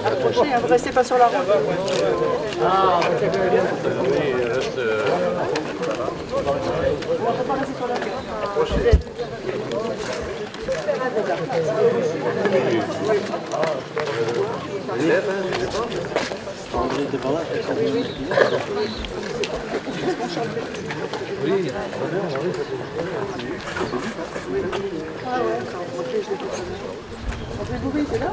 Approchez, vous restez pas sur la route. Ah, on va pas rester sur la route. Oui, ah ouais, ok, je l'ai fait. André Bourri, c'est là?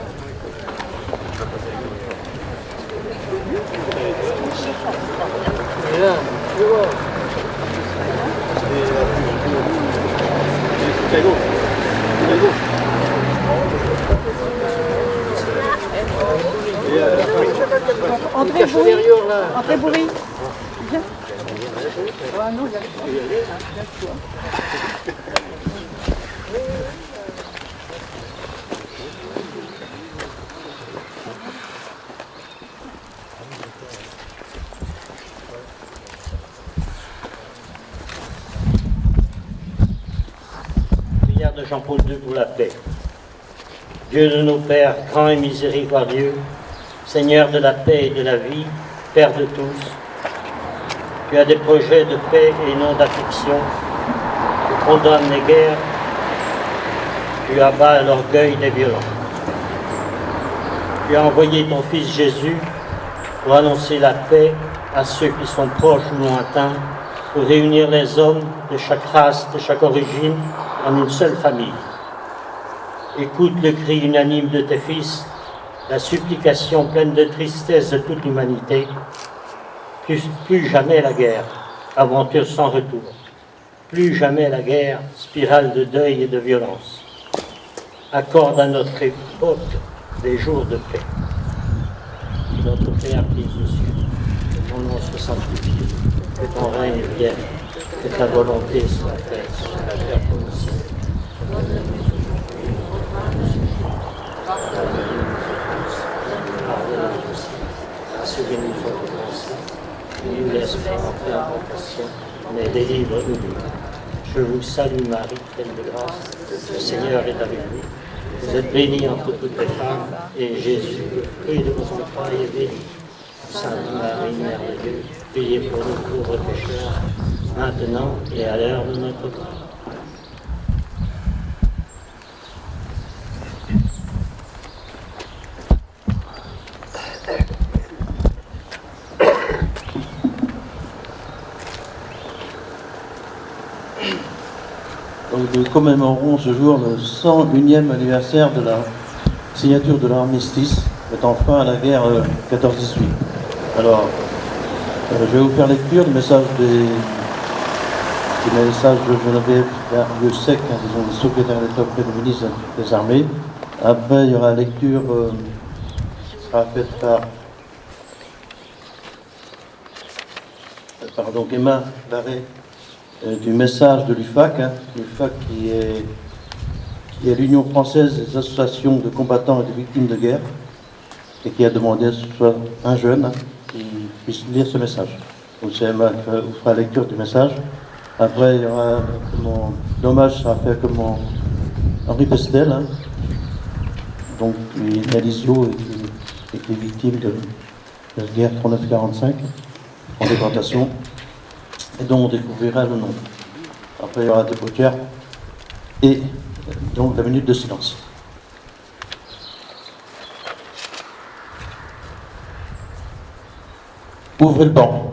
Là, tu vois. C'est à gauche. C'est à gauche. André Bourri. André Bourri. Viens. Ah non, il y a toi. Prière de Jean-Paul II pour la paix. Dieu de nos pères, grand et miséricordieux, Seigneur de la paix et de la vie, Père de tous, tu as des projets de paix et non d'affliction, tu condamnes les guerres, tu abats l'orgueil des violents. Tu as envoyé ton Fils Jésus pour annoncer la paix à ceux qui sont proches ou lointains, pour réunir les hommes de chaque race, de chaque origine, en une seule famille. Écoute le cri unanime de tes fils, la supplication pleine de tristesse de toute l'humanité. Plus jamais la guerre, aventure sans retour. Plus jamais la guerre, spirale de deuil et de violence. Accorde à notre époque des jours de paix. Notre Père qui es aux cieux, que ton nom soit sanctifié, que ton règne vienne, que ta volonté soit faite sur la terre comme au ciel. Ceux qui nous sont offensés, ne nous laisse pas entrer en tentation, mais délivre-nous du mal. Je vous salue Marie, pleine de grâce, le Seigneur est avec vous. Vous êtes bénie entre toutes les femmes, et Jésus, le fruit de vos entrailles, est béni. Sainte Marie, Mère de Dieu, priez pour nous pauvres pécheurs, maintenant et à l'heure de notre mort. Donc nous commémorons ce jour le 101e anniversaire de la signature de l'armistice mettant fin à la guerre 14-18. Alors, je vais vous faire lecture du message de Geneviève Dariussec, disons, le secrétaire d'État auprès du ministre des Armées. Après, il y aura la lecture qui sera faite par Emma Larrey, du message de l'UFAC, l'UFAC qui est l'Union française des associations de combattants et de victimes de guerre, et qui a demandé à ce soit un jeune qui puisse lire ce message. Donc c'est Emma qui vous fera la lecture du message. Après, il y aura l'hommage sera fait comme Henri Pestel, donc qui est d'Alizio et qui est victime de la guerre 39-45 en déportation, et dont on découvrira le nom. Après, il y aura des paupières et donc la minute de silence. Ouvrez le banc.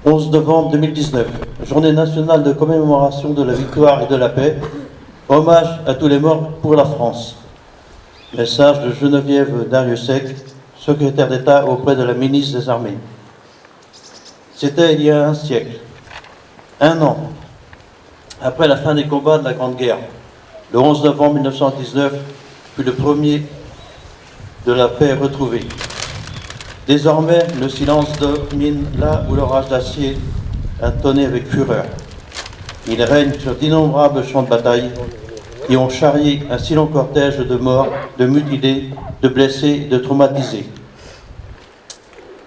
11 novembre 2019, journée nationale de commémoration de la victoire et de la paix. Hommage à tous les morts pour la France. Message de Geneviève Dariussec, secrétaire d'État auprès de la ministre des Armées. C'était il y a un siècle, un an, après la fin des combats de la Grande Guerre. Le 11 novembre 1919 fut le premier de la paix retrouvée. Désormais, le silence domine là où l'orage d'acier a tonné avec fureur. Il règne sur d'innombrables champs de bataille qui ont charrié un si long cortège de morts, de mutilés, de blessés, de traumatisés.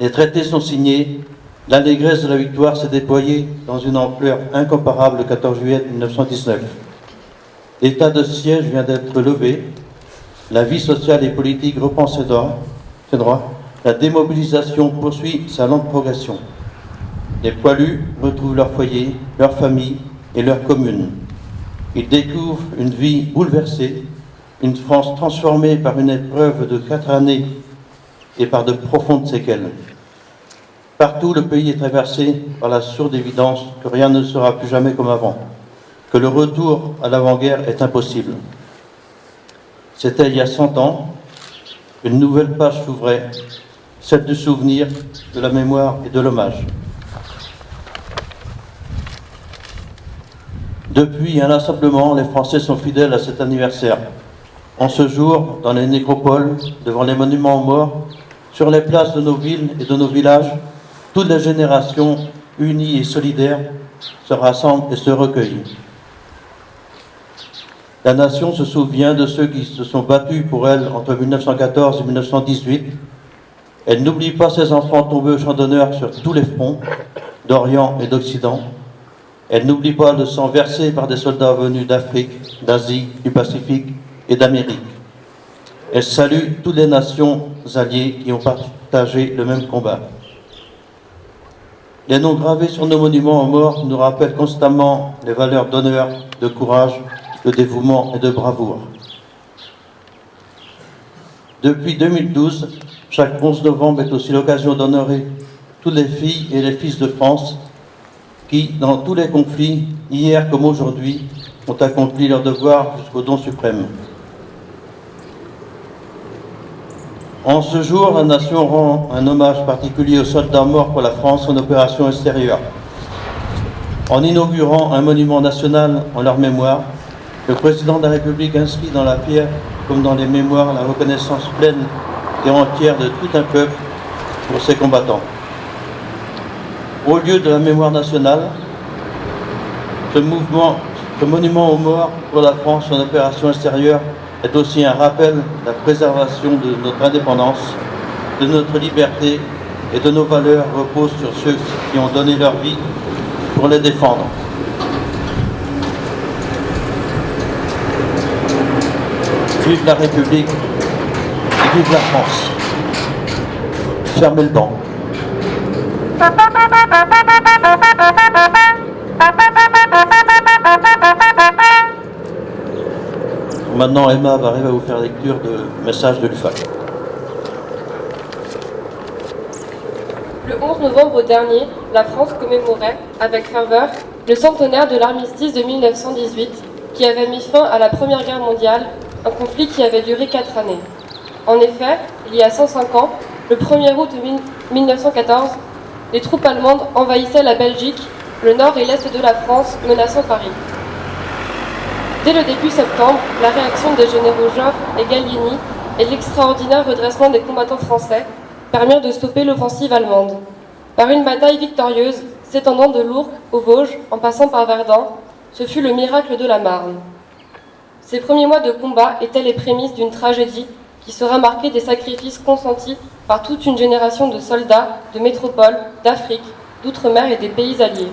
Les traités sont signés, l'allégresse de la victoire s'est déployée dans une ampleur incomparable le 14 juillet 1919. L'état de siège vient d'être levé, la vie sociale et politique reprend ses droits, la démobilisation poursuit sa lente progression. Les poilus retrouvent leur foyer, leur famille et leur commune. Ils découvrent une vie bouleversée, une France transformée par une épreuve de 4 années et par de profondes séquelles. Partout, le pays est traversé par la sourde évidence que rien ne sera plus jamais comme avant, que le retour à l'avant-guerre est impossible. C'était il y a 100 ans, une nouvelle page s'ouvrait, celle du souvenir, de la mémoire et de l'hommage. Depuis, inlassablement, les Français sont fidèles à cet anniversaire. En ce jour, dans les nécropoles, devant les monuments aux morts, sur les places de nos villes et de nos villages, toutes les générations, unies et solidaires, se rassemblent et se recueillent. La nation se souvient de ceux qui se sont battus pour elle entre 1914 et 1918. Elle n'oublie pas ses enfants tombés au champ d'honneur sur tous les fronts, d'Orient et d'Occident. Elle n'oublie pas le sang versé par des soldats venus d'Afrique, d'Asie, du Pacifique et d'Amérique. Elle salue toutes les nations alliées qui ont partagé le même combat. Les noms gravés sur nos monuments aux morts nous rappellent constamment les valeurs d'honneur, de courage, de dévouement et de bravoure. Depuis 2012, chaque 11 novembre est aussi l'occasion d'honorer toutes les filles et les fils de France qui, dans tous les conflits, hier comme aujourd'hui, ont accompli leur devoir jusqu'au don suprême. En ce jour, la nation rend un hommage particulier aux soldats morts pour la France en opération extérieure. En inaugurant un monument national en leur mémoire, le président de la République inscrit dans la pierre, comme dans les mémoires, la reconnaissance pleine et entière de tout un peuple pour ses combattants. Au lieu de la mémoire nationale, ce monument aux morts pour la France en opération extérieure est aussi un rappel de la préservation de notre indépendance, de notre liberté et de nos valeurs reposent sur ceux qui ont donné leur vie pour les défendre. Vive la République et vive la France. Fermez le banc. Maintenant, Emma va arriver à vous faire lecture de message de l'UFAC. Le 11 novembre dernier, la France commémorait, avec ferveur, le centenaire de l'armistice de 1918, qui avait mis fin à la Première Guerre mondiale, un conflit qui avait duré 4 années. En effet, il y a 105 ans, le 1er août 1914, les troupes allemandes envahissaient la Belgique, le nord et l'est de la France, menaçant Paris. Dès le début septembre, la réaction des généraux Joffre et Gallieni et l'extraordinaire redressement des combattants français permirent de stopper l'offensive allemande. Par une bataille victorieuse, s'étendant de l'Ourcq aux Vosges, en passant par Verdun, ce fut le miracle de la Marne. Ces premiers mois de combat étaient les prémices d'une tragédie qui sera marquée des sacrifices consentis par toute une génération de soldats, de métropoles, d'Afrique, d'outre-mer et des pays alliés.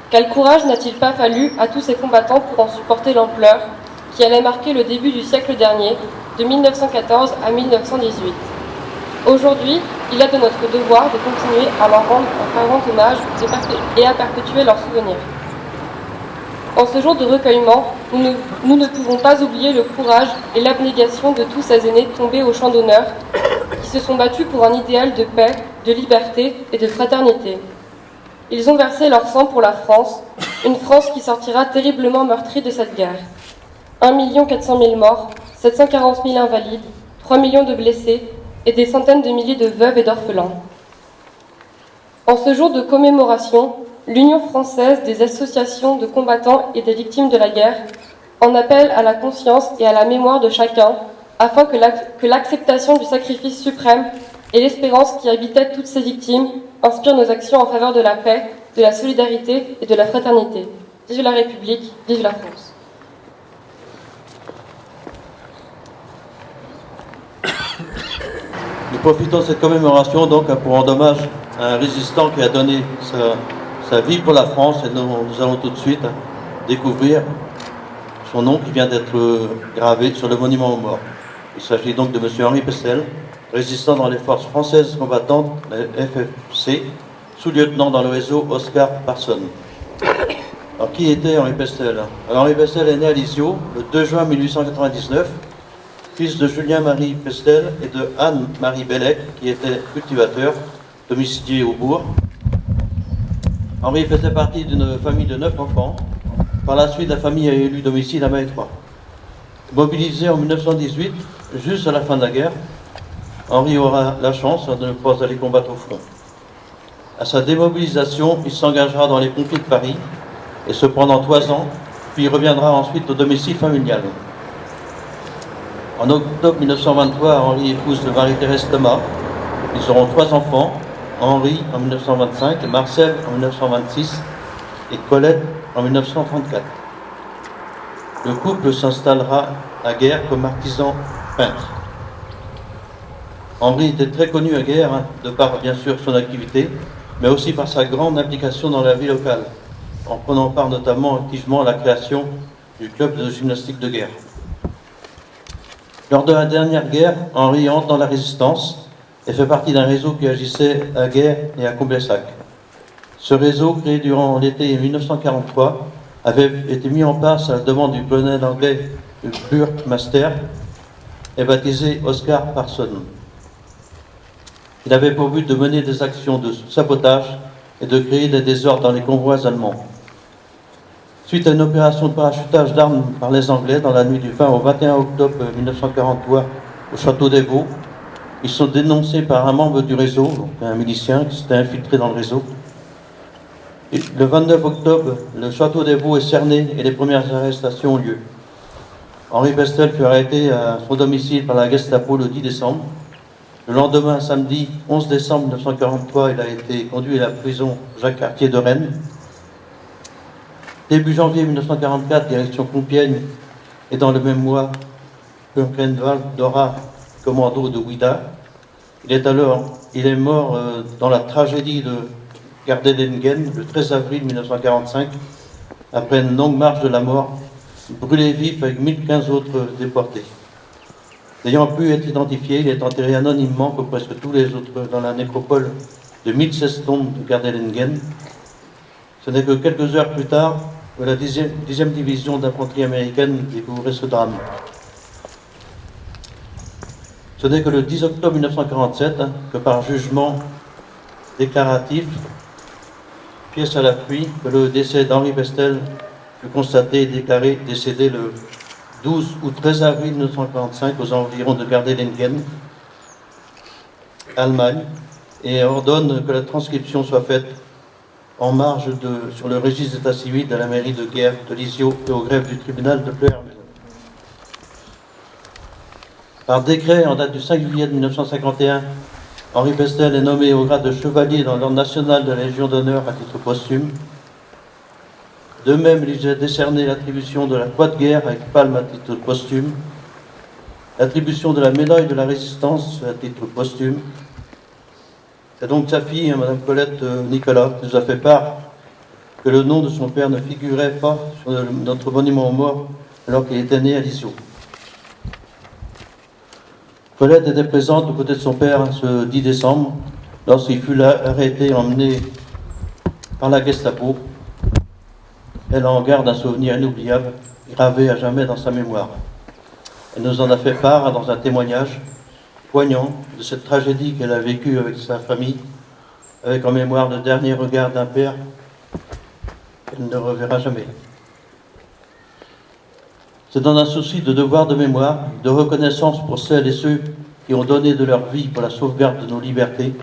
Quel courage n'a-t-il pas fallu à tous ces combattants pour en supporter l'ampleur qui allait marquer le début du siècle dernier, de 1914 à 1918. Aujourd'hui, il est de notre devoir de continuer à leur rendre un fervent hommage et à perpétuer leurs souvenirs. En ce jour de recueillement, nous ne pouvons pas oublier le courage et l'abnégation de tous ces aînés tombés au champ d'honneur, qui se sont battus pour un idéal de paix, de liberté et de fraternité. Ils ont versé leur sang pour la France, une France qui sortira terriblement meurtrie de cette guerre. 1 400 000 morts, 740 000 invalides, 3 millions de blessés et des centaines de milliers de veuves et d'orphelins. En ce jour de commémoration, l'Union française des associations de combattants et des victimes de la guerre en appelle à la conscience et à la mémoire de chacun, afin que l'acceptation du sacrifice suprême et l'espérance qui habitait toutes ces victimes inspirent nos actions en faveur de la paix, de la solidarité et de la fraternité. Vive la République, vive la France. Nous profitons de cette commémoration donc pour rendre hommage à un résistant qui a donné sa vie pour la France, et nous allons tout de suite découvrir son nom qui vient d'être gravé sur le monument aux morts. Il s'agit donc de M. Henri Pestel, résistant dans les forces françaises combattantes, la FFC, sous-lieutenant dans le réseau Oscar Parson. Alors qui était Henri Pestel? Alors Henri Pestel est né à Lisieux le 2 juin 1899, fils de Julien-Marie Pestel et de Anne-Marie Bellec, qui était cultivateur, domicilié au bourg. Henri faisait partie d'une famille de 9 enfants. Par la suite, la famille a élu domicile à Maëtrois. Mobilisé en 1918, juste à la fin de la guerre, Henri aura la chance de ne pas aller combattre au front. À sa démobilisation, il s'engagera dans les conflits de Paris, et ce pendant 3 ans, puis il reviendra ensuite au domicile familial. En octobre 1923, Henri épouse Marie-Thérèse Thomas. Ils auront 3 enfants, Henri en 1925, Marcel en 1926 et Colette en 1934. Le couple s'installera à Guerre comme artisan peintre. Henri était très connu à Guerre, de par bien sûr son activité, mais aussi par sa grande implication dans la vie locale, en prenant part notamment activement à la création du club de gymnastique de Guerre. Lors de la dernière guerre, Henri entre dans la résistance et fait partie d'un réseau qui agissait à Guerre et à Comblaissac. Ce réseau, créé durant l'été 1943, avait été mis en place à la demande du colonel anglais Burkmaster et baptisé Oscar Parson. Il avait pour but de mener des actions de sabotage et de créer des désordres dans les convois allemands. Suite à une opération de parachutage d'armes par les Anglais dans la nuit du 20 au 21 octobre 1943 au château des Vaux, ils sont dénoncés par un membre du réseau, donc un milicien qui s'était infiltré dans le réseau. Et le 29 octobre, le château des Vaux est cerné et les premières arrestations ont lieu. Henri Pestel fut arrêté à son domicile par la Gestapo le 10 décembre. Le lendemain, samedi 11 décembre 1943, il a été conduit à la prison Jacques-Cartier de Rennes. Début janvier 1944, direction Compiègne, et dans le même mois, Buchenwald, Dora, commando de Ouida. Il est mort dans la tragédie de Gardelingen le 13 avril 1945, après une longue marche de la mort, brûlé vif avec 1015 autres déportés. N'ayant pu être identifié, il est enterré anonymement comme presque tous les autres dans la nécropole de 1016 tombes de Gardelingen. Ce n'est que quelques heures plus tard que la 10e division d'infanterie américaine découvrait ce drame. Ce n'est que le 10 octobre 1947 que par jugement déclaratif, pièce à l'appui, que le décès d'Henri Pestel fut constaté et déclaré décédé le 12 ou 13 avril 1945 aux environs de Gardelingen, Allemagne, et ordonne que la transcription soit faite en marge sur le registre d'état civil de la mairie de Guerre de Lisieux et au greffe du tribunal de Pleuhermel. Par décret en date du 5 juillet 1951, Henri Pestel est nommé au grade de chevalier dans l'ordre national de la Légion d'honneur à titre posthume. De même, il lui est décerné l'attribution de la Croix de guerre avec palme à titre posthume, l'attribution de la médaille de la Résistance à titre posthume. C'est donc sa fille, Mme Colette Nicolas, qui nous a fait part que le nom de son père ne figurait pas sur notre monument aux morts alors qu'il était né à Lisieux. Colette était présente aux côtés de son père ce 10 décembre, lorsqu'il fut arrêté et emmené par la Gestapo. Elle en garde un souvenir inoubliable, gravé à jamais dans sa mémoire. Elle nous en a fait part dans un témoignage poignant de cette tragédie qu'elle a vécue avec sa famille, avec en mémoire le dernier regard d'un père qu'elle ne reverra jamais. C'est dans un souci de devoir de mémoire, de reconnaissance pour celles et ceux qui ont donné de leur vie pour la sauvegarde de nos libertés,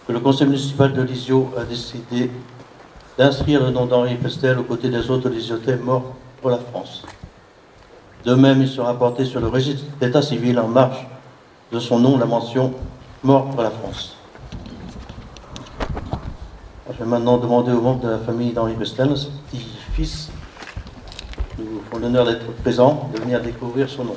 que le conseil municipal de Lisieux a décidé d'inscrire le nom d'Henri Pestel aux côtés des autres législataires morts pour la France. De même, il sera porté sur le registre d'état civil en marge de son nom la mention « Mort pour la France ». Je vais maintenant demander aux membres de la famille d'Henri Pestel, ses petits-fils, qui nous font l'honneur d'être présents, de venir découvrir son nom.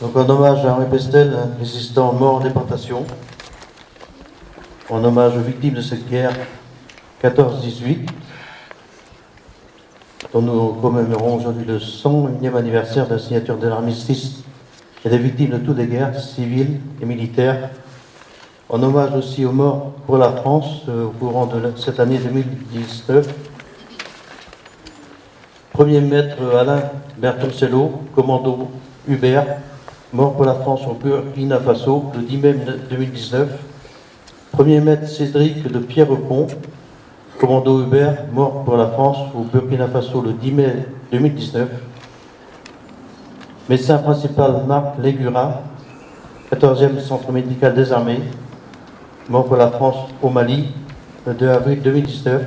Donc en hommage à Henri Pestel, résistant mort en déportation, en hommage aux victimes de cette guerre 14-18, dont nous commémorons aujourd'hui le 101e anniversaire de la signature de l'armistice et des victimes de toutes les guerres civiles et militaires, en hommage aussi aux morts pour la France au courant de cette année 2019. Premier maître Alain Bertoncello, commando Hubert, mort pour la France au Burkina Faso le 10 mai 2019. Premier maître Cédric de Pierrepont, commando Hubert, mort pour la France au Burkina Faso le 10 mai 2019. Médecin principal Marc Légura, 14e centre médical des armées, mort pour la France au Mali le 2 avril 2019.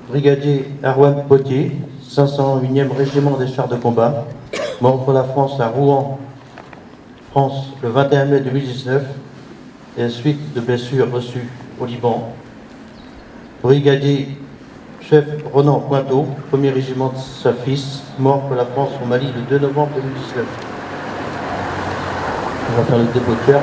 Brigadier Erwan Potier, 501e régiment des chars de combat, mort pour la France à Rouen, France le 21 mai 2019, et suite de blessures reçues au Liban. Brigadier chef Ronan Pointeau, 1er régiment de Safis, mort pour la France au Mali le 2 novembre 2019. On va faire le dépôt de cœur.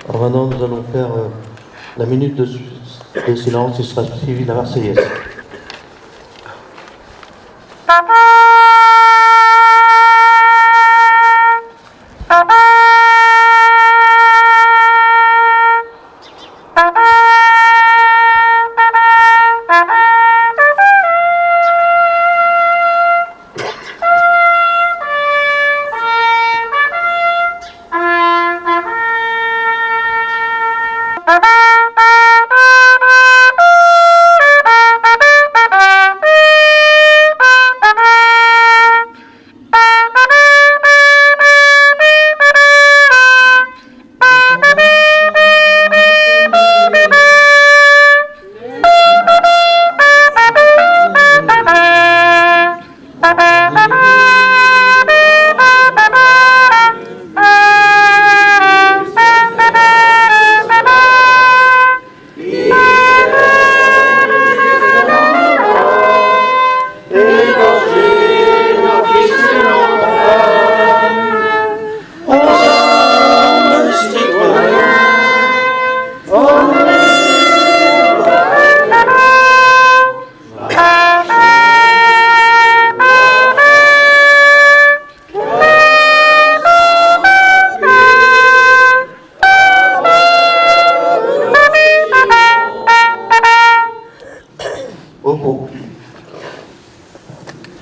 Alors maintenant, nous allons faire la minute de silence qui sera suivie de la Marseillaise.